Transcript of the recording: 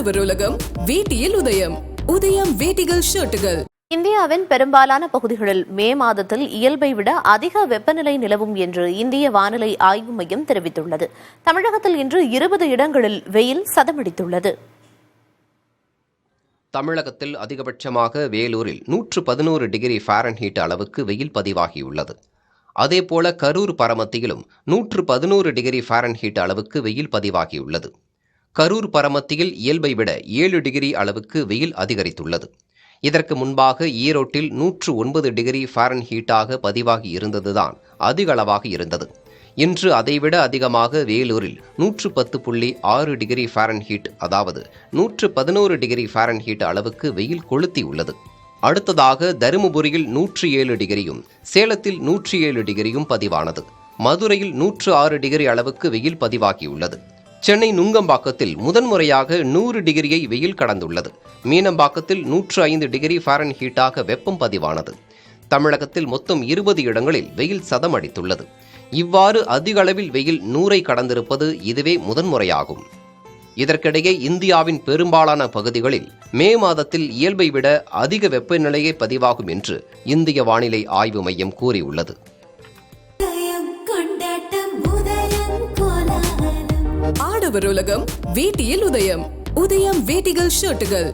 ஆடவர் உலகம் வேட்டியில் உதயம். உதயம் வேட்டிகள் ஷர்ட்டுகள். இந்தியாவின் பெரும்பாலான பகுதிகளில் மே மாதத்தில் இயல்பை விட அதிக வெப்பநிலை நிலவும் என்று இந்திய வானிலை ஆய்வு மையம் தெரிவித்துள்ளது. தமிழகத்தில் இன்று 20 இடங்களில் வெயில் சதமடித்துள்ளது. தமிழகத்தில் அதிகபட்சமாக வேலூரில் 111 டிகிரி ஃபாரன்ஹீட் அளவுக்கு வெயில் பதிவாகியுள்ளது. அதேபோல கரூர் பரமத்தியிலும் 111 டிகிரி ஃபாரன்ஹீட் அளவுக்கு வெயில் பதிவாகியுள்ளது. கரூர் பரமத்தியில் இயல்பை விட 7 டிகிரி அளவுக்கு வெயில் அதிகரித்துள்ளது. இதற்கு முன்பாக ஈரோட்டில் 109 டிகிரி ஃபாரன்ஹீட்டாக பதிவாகி இருந்ததுதான் அதிக அளவாக இருந்தது. இன்று அதைவிட அதிகமாக வேலூரில் 110.6 டிகிரி ஃபாரன்ஹீட், அதாவது 111 டிகிரி ஃபாரன்ஹீட் அளவுக்கு வெயில் கொளுத்தியுள்ளது. அடுத்ததாக தருமபுரியில் 107 டிகிரியும், சேலத்தில் 107 டிகிரியும் பதிவானது. மதுரையில் 106 டிகிரி அளவுக்கு வெயில் பதிவாகியுள்ளது. சென்னை நுங்கம்பாக்கத்தில் முதன்முறையாக 100 டிகிரியை வெயில் கடந்துள்ளது. மீனம்பாக்கத்தில் 105 டிகிரி ஃபாரன்ஹீட்டாக வெப்பம் பதிவானது. தமிழகத்தில் மொத்தம் 20 இடங்களில் வெயில் சதமடித்துள்ளது. இவ்வாறு அதிக அளவில் வெயில் 100ஐ கடந்திருப்பது இதுவே முதன்முறையாகும். இதற்கிடையே இந்தியாவின் பெரும்பாலான பகுதிகளில் மே மாதத்தில் இயல்பை விட அதிக வெப்பநிலையே பதிவாகும் என்று இந்திய வானிலை ஆய்வு மையம் கூறியுள்ளது. ஆடவர் உலகம் வேட்டியில் உதயம். உதயம் வேட்டிகள் ஷர்ட்டுகள்.